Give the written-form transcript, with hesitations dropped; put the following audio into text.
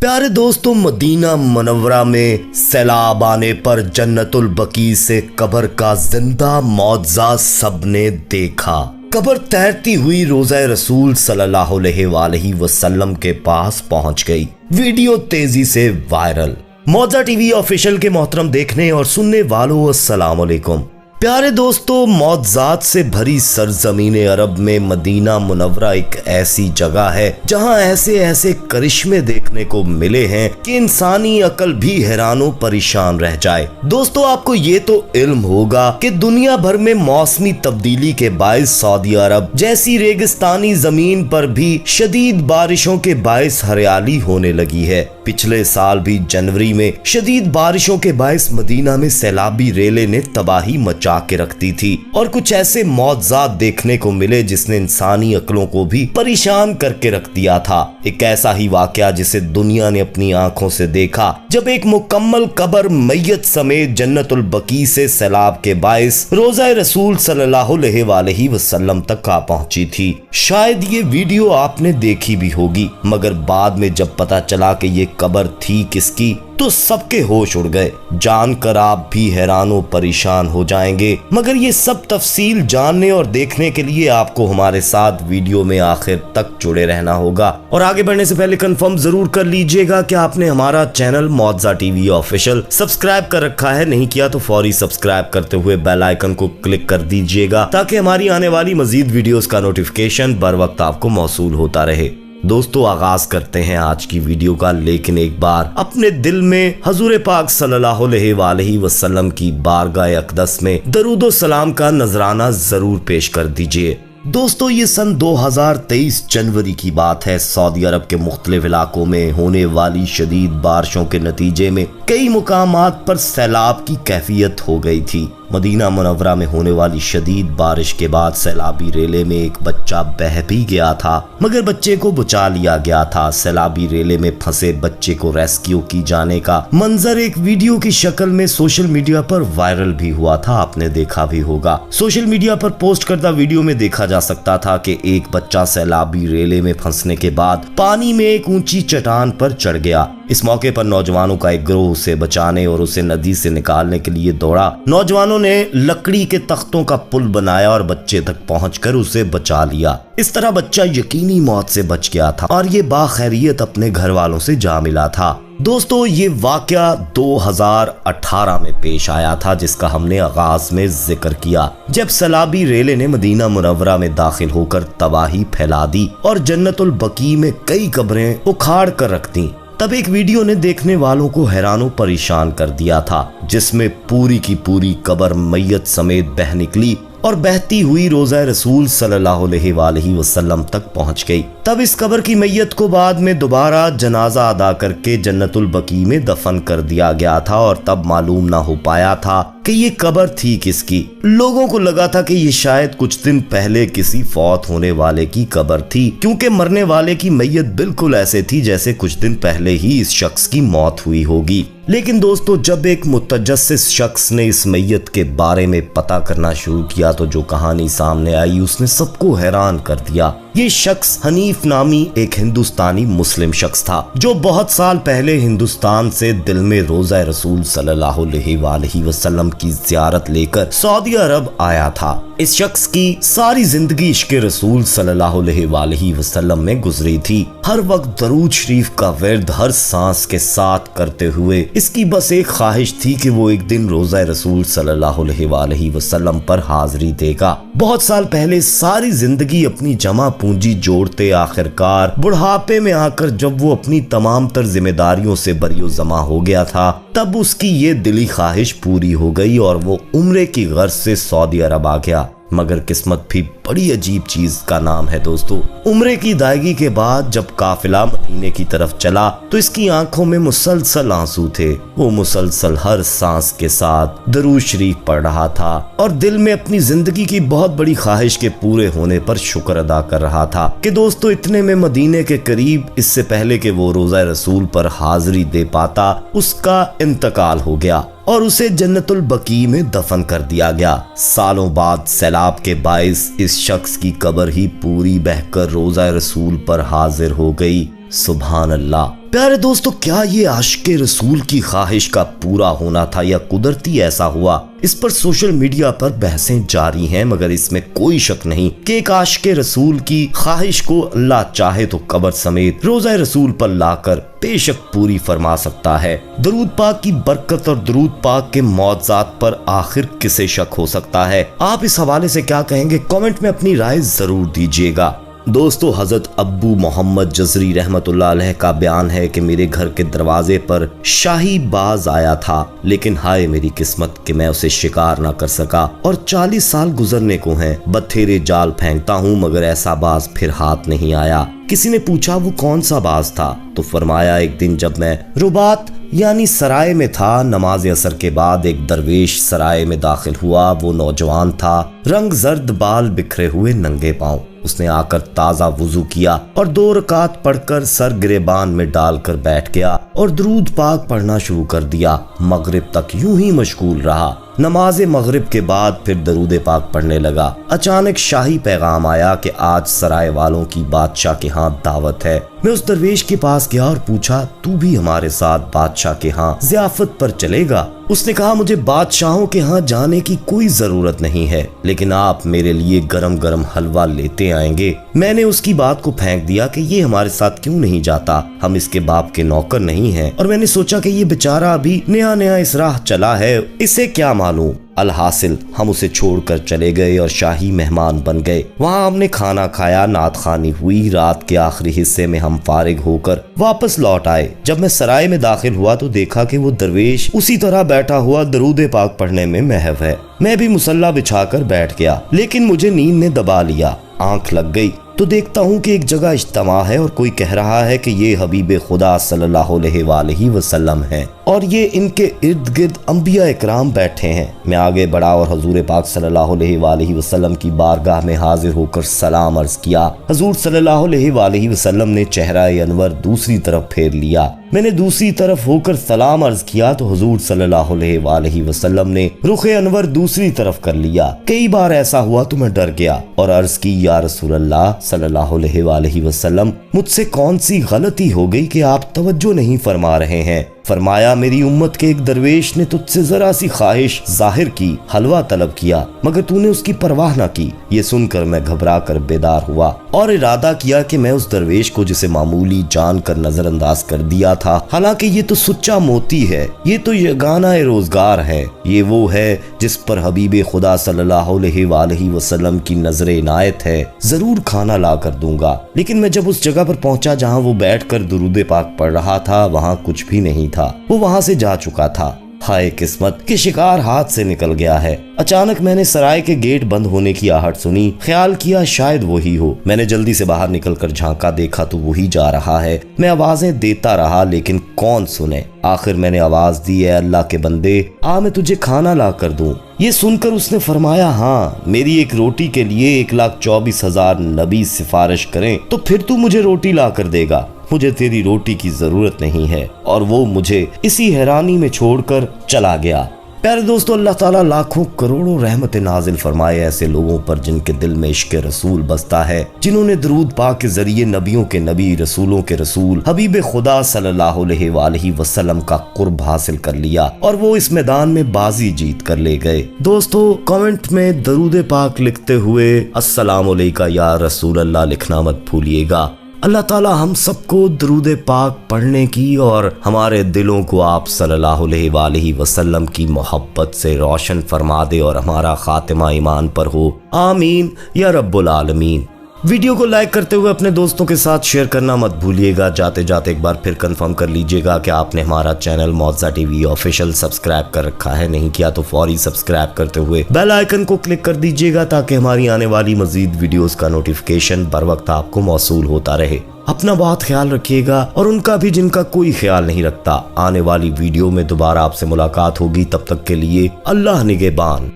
प्यारे दोस्तों, Medina Munawwara में सैलाब आने पर जन्नतुल बकी से कब्र का जिंदा मौजज़ा सबने देखा। कब्र तैरती हुई रोज़ा रसूल सल्लल्लाहु अलैहि वसल्लम के पास पहुंच गई। वीडियो तेजी से वायरल। मौजा टीवी ऑफिशियल के मोहतरम देखने और सुनने वालों, अस्सलाम वालेकुम। प्यारे दोस्तों, मौजज़ात से भरी सरजमीन अरब में मदीना मुनव्वरा एक ऐसी जगह है जहां ऐसे ऐसे करिश्मे देखने को मिले हैं कि इंसानी अकल भी हैरानो परेशान रह जाए। दोस्तों, आपको ये तो इल्म होगा कि दुनिया भर में मौसमी तब्दीली के बायस सऊदी अरब जैसी रेगिस्तानी जमीन पर भी शदीद बारिशों के बायस हरियाली होने लगी है। पिछले साल भी जनवरी में शदीद बारिशों के बायस मदीना में सैलाबी रेले ने तबाही मचा के रख दी थी और कुछ ऐसे मौजज़ात देखने को मिले जिसने इंसानी अक्लों को भी परेशान करके रख दिया था। एक ऐसा ही वाकया जिसे दुनिया ने अपनी आंखों से देखा जब एक मुकम्मल कब्र मैयत समेत जन्नतुल बकी से सैलाब के बायस रोज़ा रसूल सल्लल्लाहु अलैहि वसल्लम तक आ पहुंची थी। शायद ये वीडियो आपने देखी भी होगी, मगर बाद में जब पता चला कि ये कब्र थी किसकी तो सबके होश उड़ गए। जानकर आप भी हैरानो परेशान हो जाएंगे, मगर ये सब तफसील जानने और देखने के लिए आपको हमारे साथ वीडियो में आखिर तक जुड़े रहना होगा। और आगे बढ़ने से पहले कंफर्म जरूर कर लीजिएगा कि आपने हमारा चैनल मौजा टीवी ऑफिशियल सब्सक्राइब कर रखा है। नहीं किया तो फौरी सब्सक्राइब करते हुए बेल आइकन को क्लिक कर दीजिएगा ताकि हमारी आने वाली मजीद वीडियोस का नोटिफिकेशन बर वक्त आपको मौसूल होता रहे। दोस्तों, आगाज करते हैं आज की वीडियो का, लेकिन एक बार अपने दिल में हजूर पाक सल्लल्लाहु अलैहि वसल्लम की बारगाह अक़दस में दरूद व सलाम का नजराना जरूर पेश कर दीजिए। दोस्तों, ये सन 2023 जनवरी की बात है। सऊदी अरब के मुख्तलिफ इलाकों में होने वाली शदीद बारिशों के नतीजे में कई मुकामात पर सैलाब की कैफियत हो गई थी। मदीना मुनव्वरा में होने वाली शदीद बारिश के बाद सैलाबी रेले में एक बच्चा बह भी गया था, मगर बच्चे को बचा लिया गया था। सैलाबी रेले में फंसे बच्चे को रेस्क्यू की जाने का मंजर एक वीडियो की शक्ल में सोशल मीडिया पर वायरल भी हुआ था। आपने देखा भी होगा। सोशल मीडिया पर पोस्ट करदा वीडियो में देखा जा सकता था कि एक बच्चा सैलाबी रेले में फंसने के बाद पानी में एक ऊंची चट्टान पर चढ़ गया। इस मौके पर नौजवानों का एक गिरोह उसे बचाने और उसे नदी से निकालने के लिए दौड़ा। नौजवानों ने लकड़ी के तख्तों का पुल बनाया और बच्चे तक पहुंचकर उसे बचा लिया। इस तरह बच्चा यकीनी मौत से बच गया था और ये बाखैरियत अपने घर वालों से जा मिला था। दोस्तों, ये वाकया 2018 में पेश आया था, जिसका हमने आगाज में जिक्र किया, जब सैलाबी रेले ने मदीना मुनव्वरा में दाखिल होकर तबाही फैला दी और जन्नतुल बकी में कई कब्रें उखाड़ कर रख दी। तब एक वीडियो ने देखने वालों को हैरानो परेशान कर दिया था, जिसमें पूरी की पूरी कब्र मैयत समेत बह निकली और बहती हुई रोज़ा रसूल सल्लल्लाहु अलैहि वसल्लम तक पहुंच गई। तब इस कब्र की मैयत को बाद में दोबारा जनाजा अदा करके जन्नतुल बकी में दफन कर दिया गया था और तब मालूम ना हो पाया था कि ये कब्र थी किसकी। लोगों को लगा था कि ये शायद कुछ दिन पहले किसी फौत होने वाले की कब्र थी, क्योंकि मरने वाले की मैयत बिल्कुल ऐसे थी जैसे कुछ दिन पहले ही इस शख्स की मौत हुई होगी। लेकिन दोस्तों, जब एक मुतजस्सिस शख्स ने इस मैयत के बारे में पता करना शुरू किया तो जो कहानी सामने आई उसने सबको हैरान कर दिया। ये शख्स हनीफ नामी एक हिंदुस्तानी मुस्लिम शख्स था जो बहुत साल पहले हिंदुस्तान से दिल में रोज़ा रसूल सल्लल्लाहु अलैहि वसल्लम की ज़ियारत लेकर सऊदी अरब आया था। इस शख्स की सारी जिंदगी इश्क़ रसूल सल्लल्लाहु अलैहि वसल्लम में गुजरी थी। हर वक्त दरूद शरीफ का विर्द हर सांस के साथ करते हुए इसकी बस एक ख्वाहिश थी कि वो एक दिन रोज़ा रसूल सल्लल्लाहु अलैहि वसल्लम पर हाजिरी देगा। बहुत साल पहले सारी जिंदगी अपनी जमा पूंजी जोड़ते आखिरकार बुढ़ापे में आकर जब वो अपनी तमाम तर जिम्मेदारियों से बरियो जमा हो गया था, तब उसकी ये दिली ख्वाहिश पूरी हो गई और वो उम्रे की गर्ज से सऊदी अरब आ गया। मगर किस्मत भी बड़ी अजीब चीज का नाम है दोस्तों। उम्रे की अदायगी के बाद जब काफिला मदीने की तरफ चला तो इसकी आंखों में मुसलसल आंसू थे। वो मुसलसल हर सांस के साथ दरूद शरीफ पढ़ रहा था और दिल में अपनी जिंदगी की बहुत बड़ी ख्वाहिश के पूरे होने पर शुक्र अदा कर रहा था कि दोस्तों इतने में मदीने के करीब इससे पहले कि वो रोज़ा रसूल पर हाजिरी दे पाता उसका इंतकाल हो गया और उसे जन्नतुल बकी में दफन कर दिया गया। सालों बाद सैलाब के बाइस इस शख्स की कब्र ही पूरी बहकर रोज़ा रसूल पर हाजिर हो गई। सुभान अल्लाह। प्यारे दोस्तों, क्या ये आशिक रसूल की ख्वाहिश का पूरा होना था या कुदरती ऐसा हुआ? इस पर सोशल मीडिया पर बहसें जारी हैं, मगर इसमें कोई शक नहीं कि एक आशिक रसूल की ख्वाहिश को अल्लाह चाहे तो कब्र समेत रोज़ा रसूल पर लाकर बेशक पूरी फरमा सकता है। दरूद पाक की बरकत और दरूद पाक के मौजज़ात पर आखिर किसे शक हो सकता है? आप इस हवाले से क्या कहेंगे? कमेंट में अपनी राय जरूर दीजिएगा। दोस्तों, हजरत अब्बू मोहम्मद जज़री रहमतुल्लाह अलैह का बयान है कि मेरे घर के दरवाजे पर शाही बाज आया था, लेकिन हाय मेरी किस्मत कि मैं उसे शिकार ना कर सका और 40 साल गुजरने को हैं। बथेरे जाल फेंकता हूँ मगर ऐसा बाज फिर हाथ नहीं आया। किसी ने पूछा वो कौन सा बाज था, तो फरमाया एक दिन जब मैं रुबात यानी सराय में था, नमाज असर के बाद एक दरवेश सराय में दाखिल हुआ। वो नौजवान था, रंग जर्द, बाल बिखरे हुए, नंगे पांव। उसने आकर ताज़ा वुजू किया और 2 रकात पढ़कर सर गिरेबान में डालकर बैठ गया और दरूद पाक पढ़ना शुरू कर दिया। मगरिब तक यूं ही मशगूल रहा। नमाज मगरिब के बाद फिर दरूद पाक पढ़ने लगा। अचानक शाही पैगाम आया कि आज सराय वालों की बादशाह के यहाँ दावत है। मैं उस दरवेश के पास गया और पूछा, तू भी हमारे साथ बादशाह के यहाँ ज़ियाफत पर चलेगा? उसने कहा, मुझे बादशाहों के यहाँ जाने की कोई जरूरत नहीं है, लेकिन आप मेरे लिए गरम गरम हलवा लेते आएंगे। मैंने उसकी बात को फेंक दिया कि ये हमारे साथ क्यों नहीं जाता, हम इसके बाप के नौकर नहीं हैं। और मैंने सोचा कि ये बेचारा अभी नया नया इस राह चला है, इसे क्या मालूम। अलहासिल हम उसे छोड़कर चले गए और शाही मेहमान बन गए। वहाँ हमने खाना खाया, नात खानी हुई। रात के आखिरी हिस्से में हम फारिग होकर वापस लौट आए। जब मैं सराय में दाखिल हुआ तो देखा कि वो दरवेश उसी तरह बैठा हुआ दरूद पाक पढ़ने में महव है। मैं भी मुसल्ला बिछाकर बैठ गया, लेकिन मुझे नींद ने दबा लिया। आंख लग गई तो देखता हूँ कि एक जगह इज्तिमा है और कोई कह रहा है कि ये हबीब खुदा सल्लल्लाहु अलैहि वसल्लम है और ये इनके इर्द गिर्द अंबिया इकराम बैठे हैं। मैं आगे बढ़ा और हजूर पाक सल्लल्लाहु अलैहि वसल्लम की बारगाह में हाजिर होकर सलाम अर्ज किया। हजूर सल्लल्लाहु अलैहि वसल्लम ने चेहरा अनवर दूसरी तरफ फेर लिया। मैंने दूसरी तरफ होकर सलाम अर्ज किया तो हजूर सल्लल्लाहु अलैहि वसल्लम ने रुख अनवर दूसरी तरफ कर लिया। कई बार ऐसा हुआ तो मैं डर गया और अर्ज की, या रसूल अल्लाह सल्लल्लाहु अलैहि वसल्लम, मुझसे कौन सी गलती हो गई कि आप तवज्जो नहीं फरमा रहे हैं? फरमाया, मेरी उम्मत के एक दरवेश ने तुझसे जरा सी ख्वाहिश जाहिर की, हलवा तलब किया, मगर तूने उसकी परवाह न की। ये सुनकर मैं घबरा कर बेदार हुआ और इरादा किया कि मैं उस दरवेश को जिसे मामूली जानकर नजरअंदाज कर दिया था, हालांकि ये तो सुच्चा मोती है, ये तो यगाना रोजगार है, ये वो है जिस पर हबीब खुदा सल्लल्लाहु अलैहि वसल्लम की नजर इनायत है, जरूर खाना ला कर दूंगा। लेकिन मैं जब उस जगह पर पहुंचा जहां वो बैठकर दुरूद पाक पढ़ रहा था, वहां कुछ भी नहीं था। वो वहां से जा चुका था। हाय किस्मत कि शिकार हाथ से निकल गया है। अचानक मैंने सराय के गेट बंद होने की आहट सुनी। ख्याल किया शायद वही हो। मैंने जल्दी से बाहर निकलकर झांका, देखा तो वही जा रहा है। मैं आवाजें देता रहा लेकिन कौन सुने। आखिर मैंने आवाज दी, है अल्लाह के बंदे, आ मैं तुझे खाना ला कर दूं। ये सुनकर उसने फरमाया, हाँ, मेरी एक रोटी के लिए 1,24,000 नबी सिफारिश करें तो फिर तू मुझे रोटी ला कर देगा। मुझे तेरी रोटी की जरूरत नहीं है। और वो मुझे इसी हैरानी में छोड़कर चला गया। प्यारे दोस्तों, अल्लाह ताला लाखों करोड़ों रहमत नाजिल फरमाए ऐसे लोगों पर जिनके दिल में इश्क रसूल बसता है, जिन्होंने दरूद पाक के जरिए नबियों के नबी, रसूलों के रसूल, हबीब खुदा सल्लल्लाहु अलैहि वसल्लम का कुर्ब हासिल कर लिया और वो इस मैदान में बाजी जीत कर ले गए। दोस्तों, कमेंट में दरूद पाक लिखते हुए अस्सलाम अलैका या रसूल अल्लाह लिखना मत भूलिएगा। अल्लाह ताला हम सबको दरूद पाक पढ़ने की और हमारे दिलों को आप सल्लल्लाहु अलैहि वसल्लम की मोहब्बत से रोशन फरमा दे और हमारा खातिमा ईमान पर हो। आमीन या रब्बुल आलमीन। वीडियो को लाइक करते हुए अपने दोस्तों के साथ शेयर करना मत भूलिएगा। जाते जाते एक बार फिर कंफर्म कर लीजिएगा कि आपने हमारा चैनल मौजा टीवी ऑफिशियल सब्सक्राइब कर रखा है। नहीं किया तो फौरी सब्सक्राइब करते हुए बेल आइकन को क्लिक कर दीजिएगा ताकि हमारी आने वाली मजीद वीडियोस का नोटिफिकेशन बर वक्त आपको मौसूल होता रहे। अपना बहुत ख्याल रखिएगा और उनका भी जिनका कोई ख्याल नहीं रखता। आने वाली वीडियो में दोबारा आपसे मुलाकात होगी। तब तक के लिए अल्लाह निगहबान।